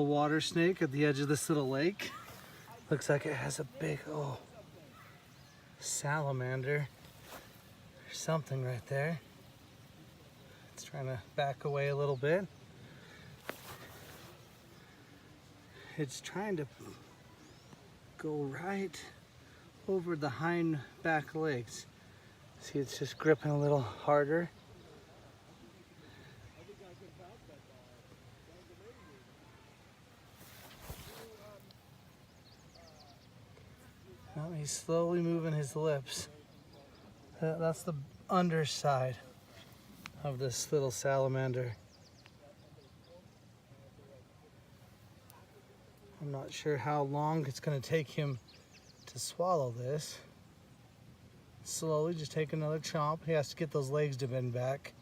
Water snake at the edge of this little lake. Looks like it has a big, salamander or something right there. It's trying to back away a little bit. It's trying to go right over the hind back legs. See, it's just gripping a little harder. Well, he's slowly moving his lips. That's the underside of this little salamander. I'm not sure how long it's going to take him to swallow this. Slowly, just take another chomp. He has to get those legs to bend back.